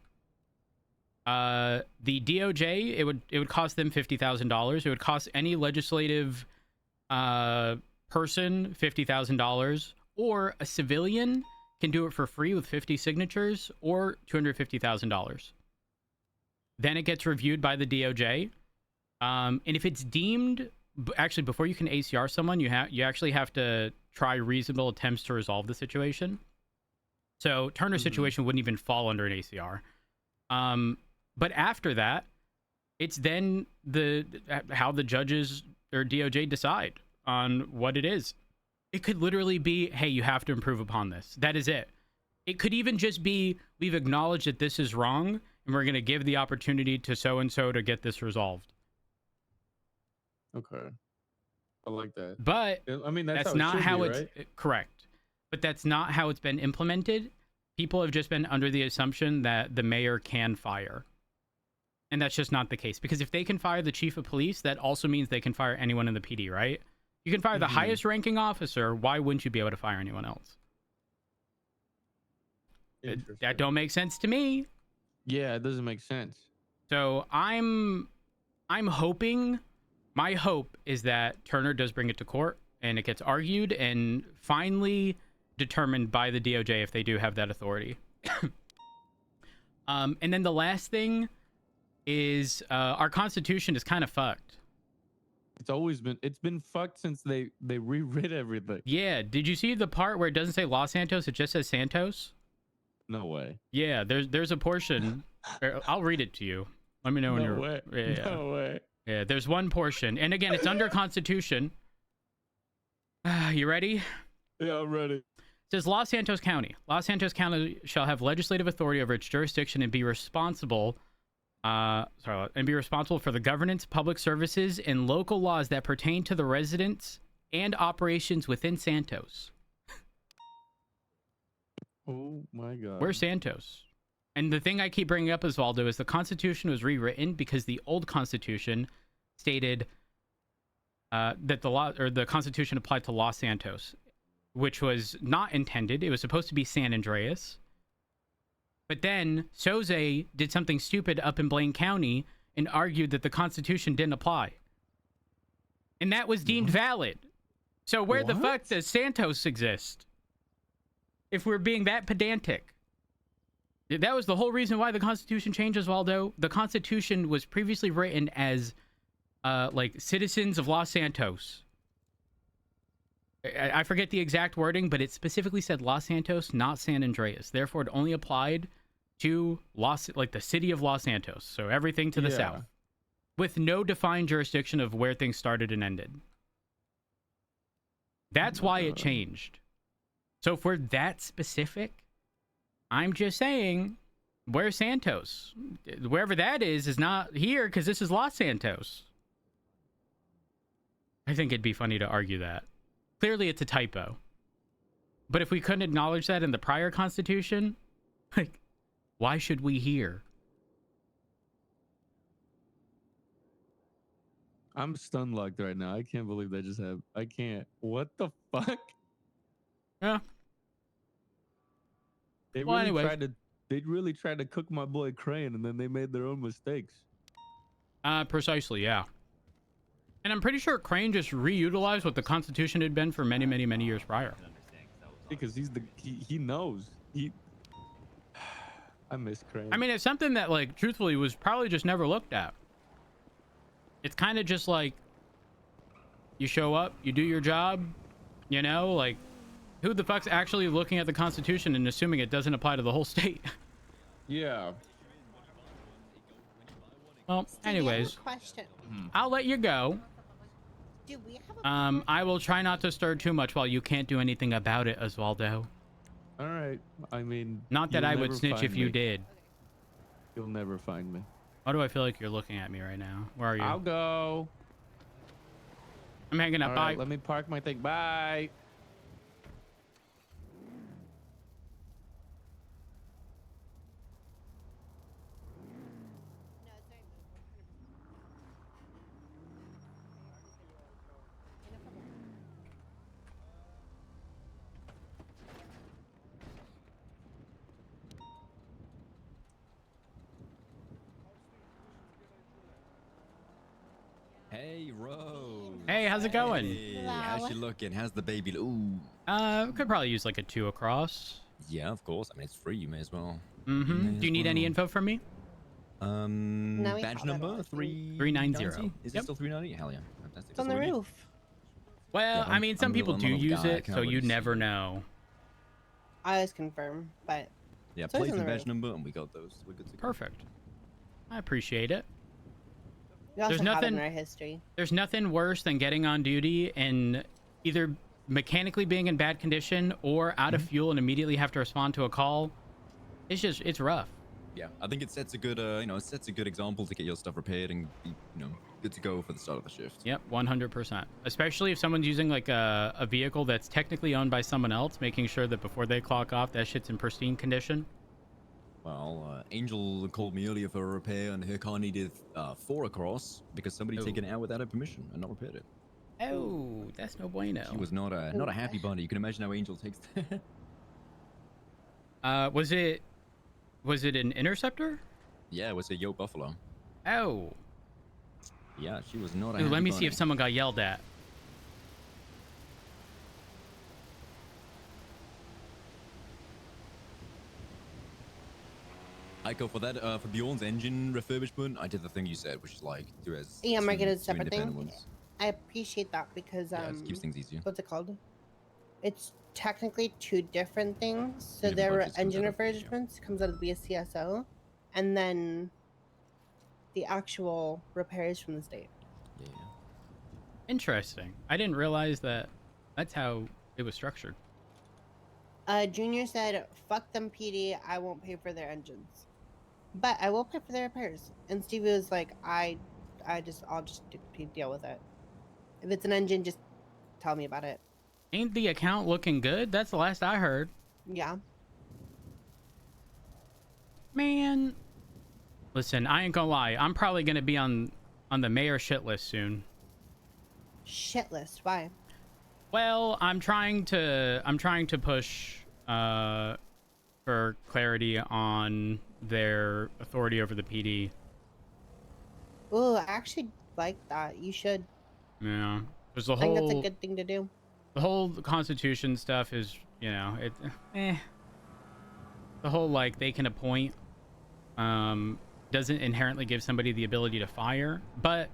The DOJ, it would cost them $50,000. It would cost any legislative person $50,000, or a civilian can do it for free with 50 signatures or $250,000. Then it gets reviewed by the DOJ. And if it's deemed, actually, before you can ACR someone, you actually have to try reasonable attempts to resolve the situation. So Turner's situation wouldn't even fall under an ACR. But after that, it's then how the judges or DOJ decide on what it is. It could literally be, hey, you have to improve upon this. That is it. It could even just be, we've acknowledged that this is wrong, and we're going to give the opportunity to so-and-so to get this resolved. Okay. I like that. But I mean, that's not how it's correct. But that's not how it's been implemented. People have just been under the assumption that the mayor can fire. And that's just not the case. Because if they can fire the chief of police, that also means they can fire anyone in the PD, right? You can fire the highest ranking officer. Why wouldn't you be able to fire anyone else? That don't make sense to me. Yeah, it doesn't make sense. So I'm hoping, my hope is that Turner does bring it to court and it gets argued and finally determined by the DOJ if they do have that authority. And then the last thing is our Constitution is kind of fucked. It's been fucked since they rewrit everything. Yeah, did you see the part where it doesn't say Los Santos, it just says Santos? No way. Yeah, there's a portion. I'll read it to you. Let me know when you're. Way. Yeah. No way. Yeah, there's one portion, and again, it's under Constitution. You ready? Yeah, I'm ready. It says Los Santos County. Los Santos County shall have legislative authority over its jurisdiction and be responsible. For the governance, public services, and local laws that pertain to the residents and operations within Santos. Oh my God. Where's Santos? And the thing I keep bringing up, Osvaldo, is the Constitution was rewritten because the old Constitution stated that the Constitution applied to Los Santos, which was not intended. It was supposed to be San Andreas. But then Soze did something stupid up in Blaine County and argued that the Constitution didn't apply. And that was deemed valid. So where the fuck does Santos exist? If we're being that pedantic. That was the whole reason why the Constitution changed, Osvaldo. The Constitution was previously written as citizens of Los Santos. I forget the exact wording, but it specifically said Los Santos, not San Andreas. Therefore, it only applied to the city of Los Santos. So everything to the south, with no defined jurisdiction of where things started and ended. That's why it changed. So if we're that specific, I'm just saying, where's Santos? Wherever that is not here because this is Los Santos. I think it'd be funny to argue that. Clearly, it's a typo. But if we couldn't acknowledge that in the prior Constitution, why should we here? I'm stun locked right now. I can't believe that just happened. I can't. What the fuck? Yeah. They really tried to cook my boy Crane, and then they made their own mistakes. Precisely, yeah. And I'm pretty sure Crane just reutilized what the Constitution had been for many, many, many years prior. Because he knows. I miss Crane. I mean, it's something that, like, truthfully was probably just never looked at. It's kind of just like, you show up, you do your job, you know, like, who the fuck's actually looking at the Constitution and assuming it doesn't apply to the whole state? Yeah. Well, anyways, question. I'll let you go. Do we have a I will try not to stir too much while you can't do anything about it, Osvaldo. All right. I mean, Not that you'll I would never snitch find if you me. did. You'll never find me. Why do I feel like you're looking at me right now? Where are you? I'll go. I'm hanging up. All Bye. right, let me park my thing. Bye. Hey, Rose. Hey, how's it going? Hey, how's she looking? How's the baby? Ooh. Could probably use like a 2 across. Yeah, of course. I mean, it's free. You may as well. Mm-hmm. Do you need any info from me? we Badge have it number all. 390. Is Yep. it still 390? Hell yeah. Fantastic. It's on That's the all we need. roof? Well, Yeah, I mean, some people I'm a do little use guy, I it, can't so you really never see. know. I always confirm, but Yeah, it's always place on and the badge roof. number, and we got those. We're good to go. Perfect. I appreciate it. We also There's have it in nothing- our history. There's nothing worse than getting on duty and either mechanically being in bad condition or out of fuel and immediately have to respond to a call. It's rough. Yeah, I think it sets a good, it sets a good example to get your stuff repaired and be, good to go for the start of the shift. Yep, 100%. Especially if someone's using like a vehicle that's technically owned by someone else, making sure that before they clock off, that shit's in pristine condition. Well, Angel called me earlier for a repair, and her car needed 4 across because somebody taken it out without her permission and not repaired it. Oh, that's no bueno. She was not a happy bunny. You can imagine how Angel takes that. Was it an Interceptor? Yeah, it was a Yoke Buffalo. Oh. Yeah, she was not a Ooh, happy let me bunny. see if someone got yelled at. Aiko, for that, for Bjorn's engine refurbishment, I did the thing you said, which is like do as Yeah, two- make it a two separate thing. independent ones. I appreciate that because Yeah, it keeps things easier. what's it called? It's technically 2 different things. So Minimum their budgets comes engine out of- refurbishments comes out of the CSO, and then the actual repairs from the state. Yeah. Interesting. I didn't realize that that's how it was structured. Junior said, "Fuck them, PD. I won't pay for their engines, but I will pay for their repairs." And Stevie was like, I'll just deal with it. If it's an engine, just tell me about it." Ain't the account looking good? That's the last I heard. Yeah. Man. Listen, I ain't gonna lie. I'm probably gonna be on the mayor shit list soon. Shit list. Why? Well, I'm trying to push for clarity on their authority over the PD. Oh, I actually like that. You should. Yeah, there's the I think whole that's a good thing to do. the whole Constitution stuff is, the whole like they can appoint doesn't inherently give somebody the ability to fire, but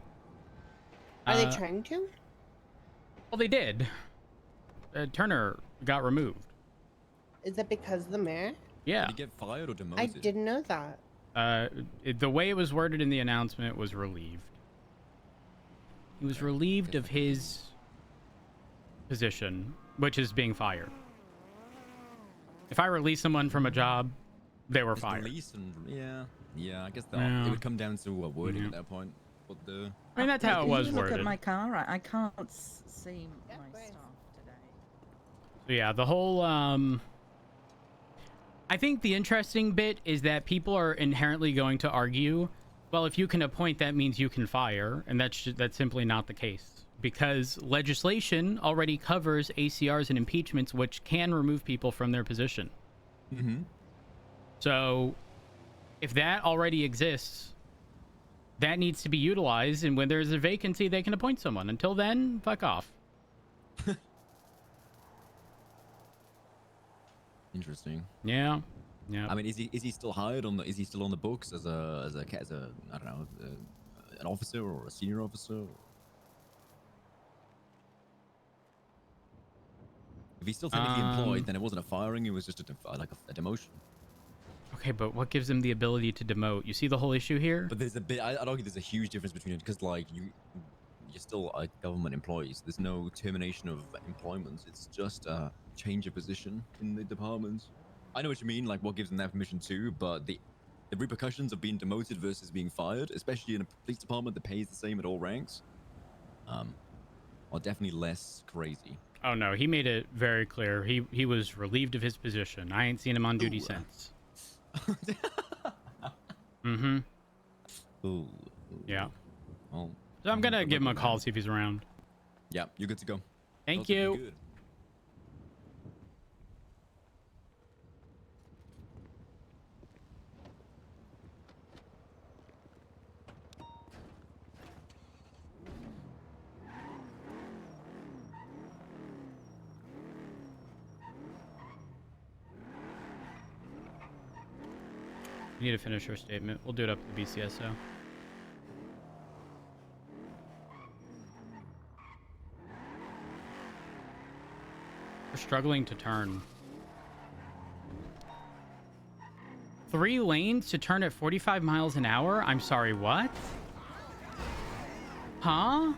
Are they trying to? well, they did. Turner got removed. Is that because of the mayor? Yeah. Did he get fired or demoted? I didn't know that. The way it was worded in the announcement was relieved. He was relieved of his position, which is being fired. If I release someone from a job, they were It's fired. release and yeah. I guess Yeah. it would come down to wording at that point. But I mean, that's how it was Can you look worded. at my car? I can't see my stuff today. So yeah, the whole I think the interesting bit is that people are inherently going to argue, well, if you can appoint, that means you can fire, and that's simply not the case, because legislation already covers ACRs and impeachments, which can remove people from their position. Mm-hmm. So if that already exists, that needs to be utilized, and when there's a vacancy, they can appoint someone. Until then, fuck off. Interesting. Yeah. Yeah. I mean, is he still hired on the? Is he still on the books as a I don't know, an officer or a senior officer? If he's still technically employed, then it wasn't a firing; it was just a demotion. Okay, but what gives him the ability to demote? You see the whole issue here? But there's a bit. I'd argue there's a huge difference between it because, like, you're still a government employee. So there's no termination of employment. It's just a change of position in the department. I know what you mean, like what gives them that permission too, but the repercussions of being demoted versus being fired, especially in a police department that pays the same at all ranks, are definitely less crazy. Oh no, he made it very clear. He was relieved of his position. I ain't seen him on duty since. Mm-hmm. Ooh. Yeah. Well, so I'm gonna give him a call, see if he's around. Yeah, you're good to go. Thank you. Good. You need to finish your statement. We'll do it up to the BCSO. We're struggling to turn. 3 lanes to turn at 45 miles an hour? I'm sorry, what? Huh?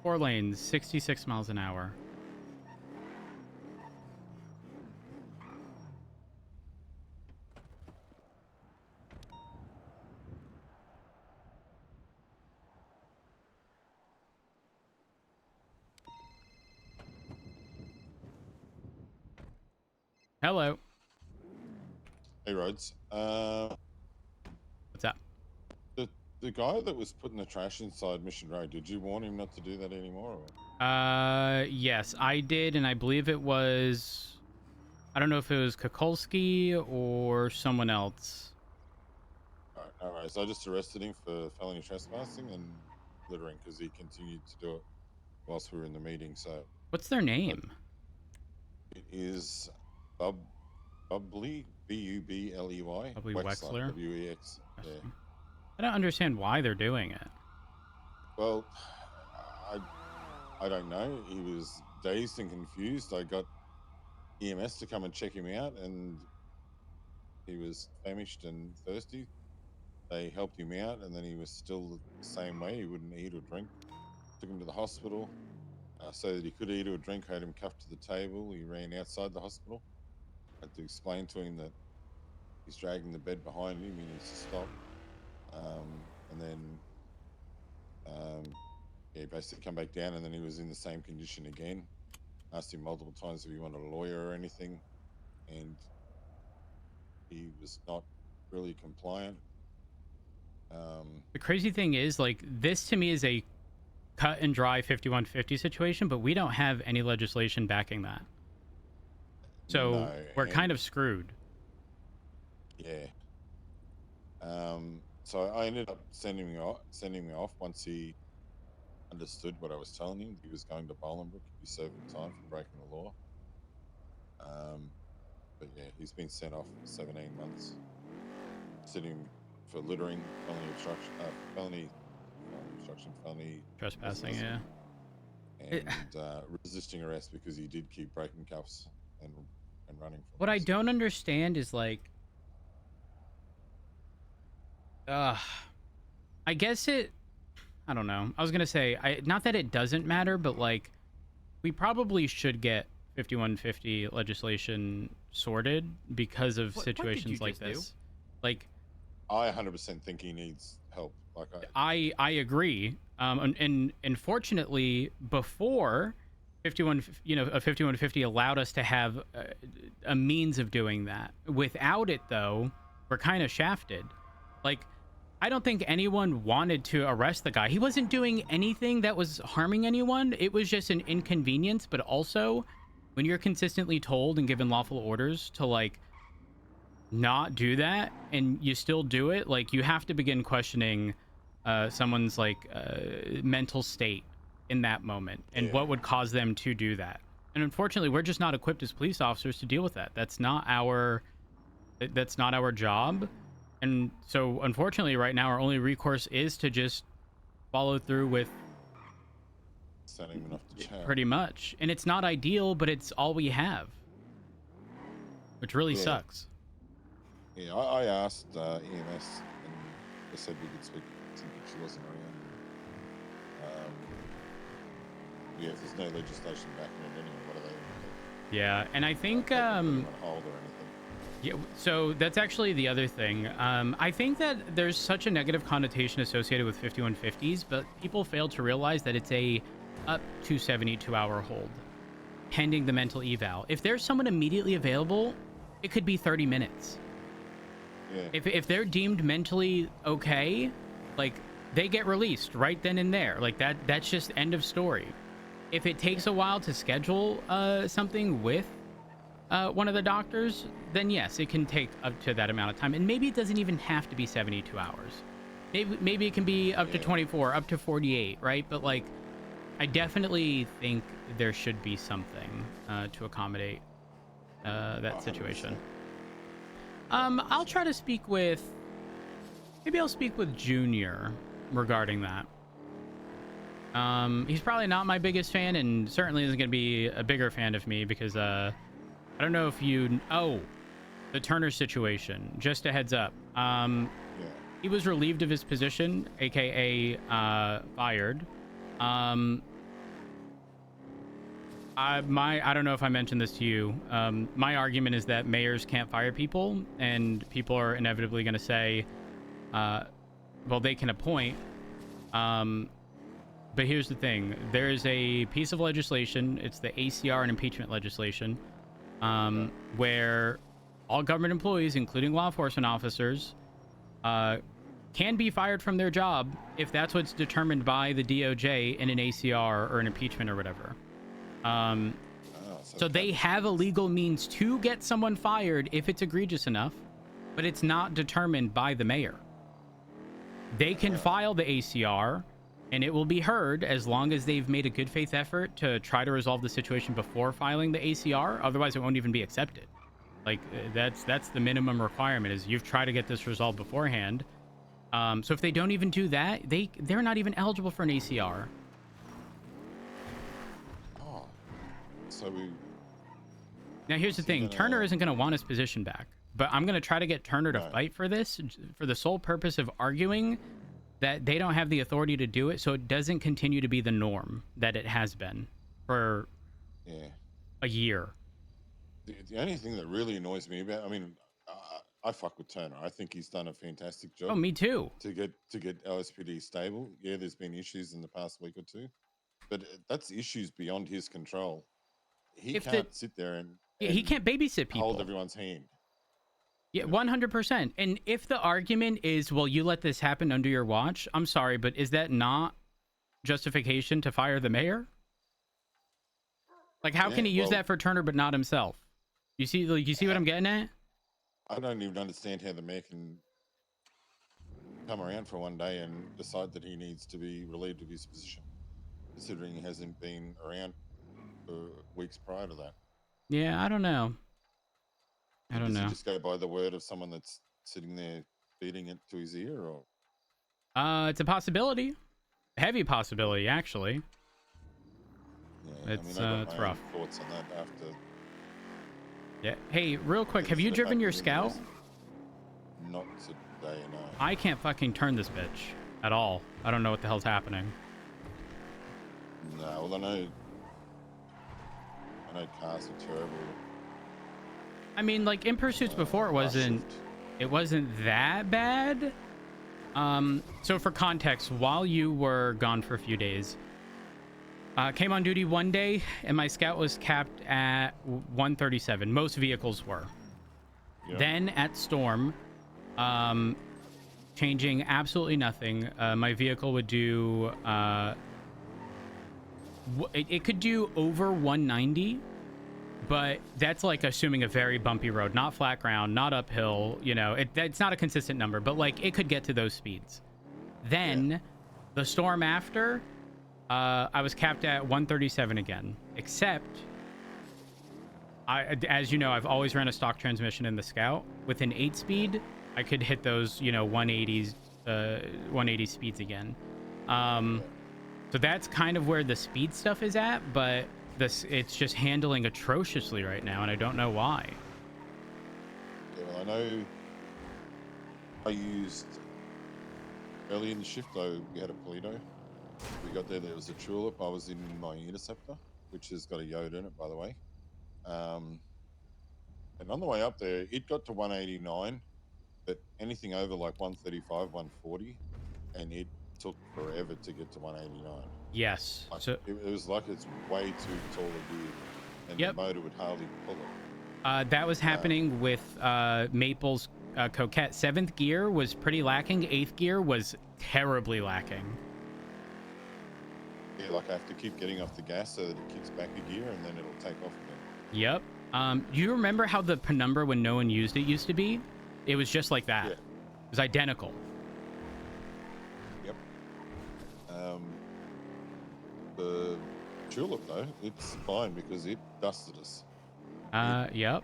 Four lanes, 66 miles an hour. Hello. Hey, Rhodes. What's up? The guy that was putting the trash inside Mission Road, did you warn him not to do that anymore? Yes, I did, and I believe it was... I don't know if it was Kukulski or someone else. All right. So I just arrested him for felony trespassing and littering because he continued to do it whilst we were in the meeting. So what's their name? It is Bubley, Bubley. Bubley Wexler. W-E-X. Yeah. I don't understand why they're doing it. Well, I don't know. He was dazed and confused. I got EMS to come and check him out, and he was famished and thirsty. They helped him out, and then he was still the same way. He wouldn't eat or drink. Took him to the hospital so that he could eat or drink. Had him cuffed to the table. He ran outside the hospital. I had to explain to him that he's dragging the bed behind him. He needs to stop. And then he basically come back down, and then he was in the same condition again. Asked him multiple times if he wanted a lawyer or anything, and he was not really compliant. The crazy thing is, like, this to me is a cut and dry 5150 situation, but we don't have any legislation backing that. So No, we're kind of screwed. Yeah. So I ended up sending me off once he understood what I was telling him. He was going to Bolingbroke. He'd be serving time for breaking the law. But yeah, he's been sent off for 17 months. Sitting for littering, felony Trespassing, yeah. And resisting arrest because he did keep breaking cuffs and running. What I don't understand is, like, I guess I don't know. I was gonna say, not that it doesn't matter, but, like, we probably should get 5150 legislation sorted because of situations like this. Like, I 100% think he needs help. Like, I agree. And fortunately, before 5150 allowed us to have a means of doing that. Without it, though, we're kind of shafted. Like, I don't think anyone wanted to arrest the guy. He wasn't doing anything that was harming anyone. It was just an inconvenience. But also, when you're consistently told and given lawful orders to like not do that, and you still do it, like you have to begin questioning someone's like mental state in that moment and what would cause them to do that. And unfortunately, we're just not equipped as police officers to deal with that. That's not our job. And so unfortunately right now our only recourse is to just follow through with sending them off to jail. Pretty much. And it's not ideal, but it's all we have, which really sucks. Yeah, I asked EMS and they said we could speak to her, but she wasn't around. Yeah, if there's no legislation backing it anyway, what are they? Yeah, and I think on hold or anything. yeah, so that's actually the other thing. I think that there's such a negative connotation associated with 5150s, but people fail to realize that it's a up to 72-hour hold, pending the mental eval. If there's someone immediately available, it could be 30 minutes. Yeah. If they're deemed mentally okay, like they get released right then and there. Like that's just end of story. If it takes a while to schedule something with one of the doctors, then yes, it can take up to that amount of time. And maybe it doesn't even have to be 72 hours. Maybe it can be up to 24, up to 48, right? But like, I definitely think there should be something to accommodate that situation. I'll try to speak with, maybe I'll speak with Junior regarding that. He's probably not my biggest fan and certainly isn't going to be a bigger fan of me because, I don't know if you, the Turner situation, just a heads up. He was relieved of his position, aka fired. I don't know if I mentioned this to you. My argument is that mayors can't fire people, and people are inevitably going to say, well, they can appoint. But here's the thing. There is a piece of legislation. It's the ACR and impeachment legislation, where all government employees, including law enforcement officers, can be fired from their job if that's what's determined by the DOJ in an ACR or an impeachment or whatever. So they have a legal means to get someone fired if it's egregious enough, but it's not determined by the mayor. They can file the ACR and it will be heard as long as they've made a good faith effort to try to resolve the situation before filing the ACR. Otherwise it won't even be accepted. Like that's the minimum requirement, is you've tried to get this resolved beforehand. So if they don't even do that, they're not even eligible for an ACR. So now here's the thing. Turner isn't going to want his position back, but I'm going to try to get Turner to fight for this for the sole purpose of arguing that they don't have the authority to do it, so it doesn't continue to be the norm that it has been for a year. The only thing that really annoys me about, I mean, I fuck with Turner. I think he's done a fantastic job. Oh, me too. To get LSPD stable. Yeah, there's been issues in the past week or two, but that's issues beyond his control. He can't sit there and he can't babysit people. Hold everyone's hand. Yeah, 100%. And if the argument is, well, you let this happen under your watch, I'm sorry, but is that not justification to fire the mayor? Like, how can he use that for Turner but not himself? You see what I'm getting at? I don't even understand how the mayor can come around for one day and decide that he needs to be relieved of his position, considering he hasn't been around for weeks prior to that. Yeah, I don't know. Does he just go by the word of someone that's sitting there feeding it to his ear, or? It's a possibility. Heavy possibility, actually. Yeah, It's I it's rough. Thoughts on that after. Yeah. Hey, real quick, have you driven your Scout? Not today, no. I can't fucking turn this bitch at all. I don't know what the hell's happening. No, well, I know cars are terrible. I mean, like in Pursuits before, it wasn't that bad. So for context, while you were gone for a few days, came on duty one day and my Scout was capped at 137. Most vehicles were. Then at Storm, changing absolutely nothing. My vehicle would do it could do over 190, but that's like assuming a very bumpy road, not flat ground, not uphill. You know, it's not a consistent number, but like it could get to those speeds. Then the storm after, I was capped at 137 again, except as you know, I've always ran a stock transmission in the Scout. With an 8-speed, I could hit those, you know, 180 speeds again. So that's kind of where the speed stuff is at, but it's just handling atrociously right now, and I don't know why. Yeah, well, I know I used early in the shift, though, we had a Polito. We got there was a Tulip. I was in my Interceptor, which has got a Yoda in it, by the way. And on the way up there, it got to 189, but anything over like 135, 140, and it took forever to get to 189. Yes. Like, So it was like it's way too tall a gear, and the motor would hardly pull it. that was happening with Maple's Coquette. 7th gear was pretty lacking. 8th gear was terribly lacking. Yeah, like I have to keep getting off the gas so that it kicks back a gear, and then it'll take off again. Yep. Do you remember how the penumbra, when no one used it, used to be? It was just like that. Yeah. It was identical. Yep. The Tulip, though, it's fine because it dusted us. Yep.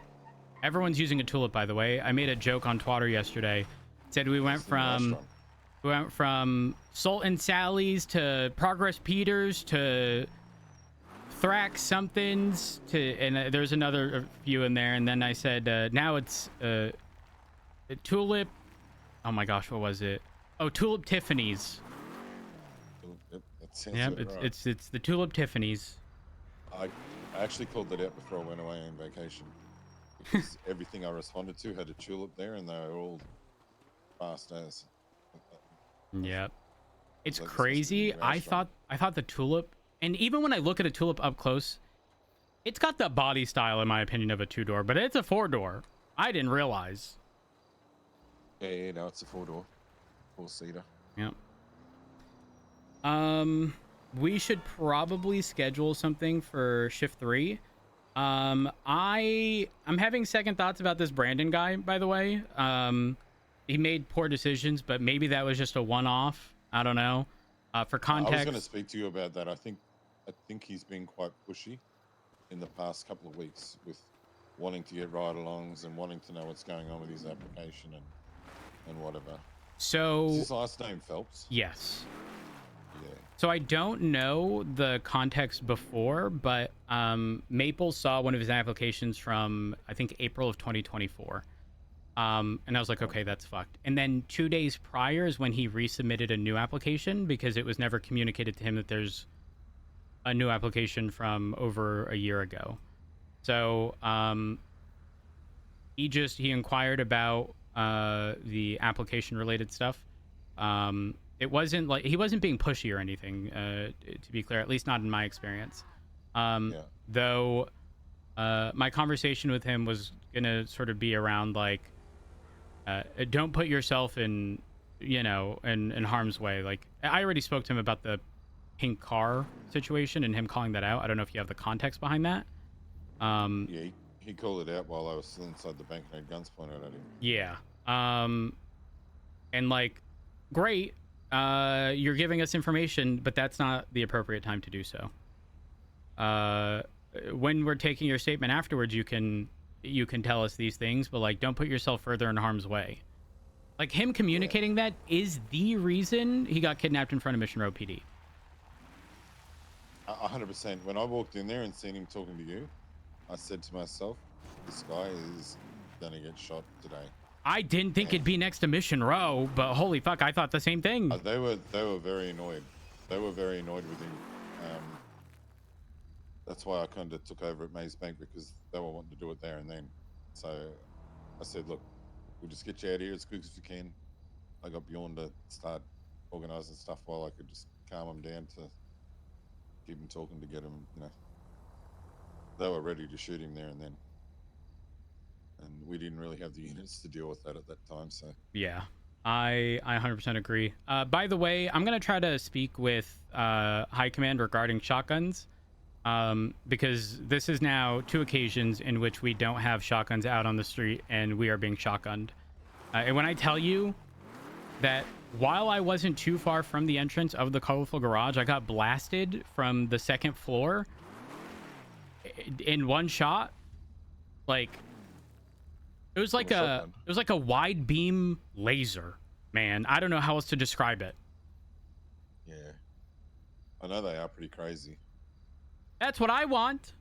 Everyone's using a Tulip, by the way. I made a joke on Twitter yesterday. Said we went from Salt and Sally's to Progress Peters to Thrax somethings to, and there's another few in there. And then I said, now it's Tulip. Oh my gosh, what was it? Oh, Tulip Tiffany's. Yep, it's the Tulip Tiffany's. I actually called that out before I went away on vacation because everything I responded to had a Tulip there, and they were all fast as. Yep. It's like crazy. I thought the Tulip, and even when I look at a Tulip up close, it's got the body style, in my opinion, of a 2-door, but it's a 4-door. I didn't realize. Yeah, no, it's a 4-door, 4-seater. Yep. We should probably schedule something for shift 3. I'm having second thoughts about this Brandon guy, by the way. He made poor decisions, but maybe that was just a one-off. I don't know. For context, I was going to speak to you about that. I think he's been quite pushy in the past couple of weeks with wanting to get ride-alongs and wanting to know what's going on with his application and whatever. So is his last name Phelps? Yes. Yeah. So I don't know the context before, but Maple saw one of his applications from, I think, April of 2024. And I was like, okay, that's fucked. And then 2 days prior is when he resubmitted a new application because it was never communicated to him that there's a new application from over a year ago. So he inquired about the application related stuff. It wasn't like he wasn't being pushy or anything, to be clear, at least not in my experience. Though my conversation with him was gonna sort of be around like, don't put yourself in harm's way. Like, I already spoke to him about the pink car situation and him calling that out. I don't know if you have the context behind that. Yeah, he called it out while I was still inside the bank and had guns pointed at him. Yeah. And like, great, you're giving us information, but that's not the appropriate time to do so. When we're taking your statement afterwards, you can tell us these things, but like, don't put yourself further in harm's way. Like, him communicating that is the reason he got kidnapped in front of Mission Road PD. 100%. When I walked in there and seen him talking to you, I said to myself, this guy is gonna get shot today. I didn't think it'd be next to Mission Row, but holy fuck, I thought the same thing. They were very annoyed. They were very annoyed with him. That's why I kind of took over at Maze Bank, because they were wanting to do it there and then. So I said, look, we'll just get you out of here as quick as we can. I got Bjorn to start organising stuff while I could just calm him down to keep him talking, to get him, they were ready to shoot him there and then. And we didn't really have the units to deal with that at that time, so. Yeah. I 100% agree. By the way, I'm gonna try to speak with High Command regarding shotguns, because this is now 2 occasions in which we don't have shotguns out on the street and we are being shotgunned. And when I tell you that while I wasn't too far from the entrance of the colorful garage, I got blasted from the 2nd floor in one shot. Like, it was like a wide beam laser, man. I don't know how else to describe it. Yeah. I know they are pretty crazy. That's what I want.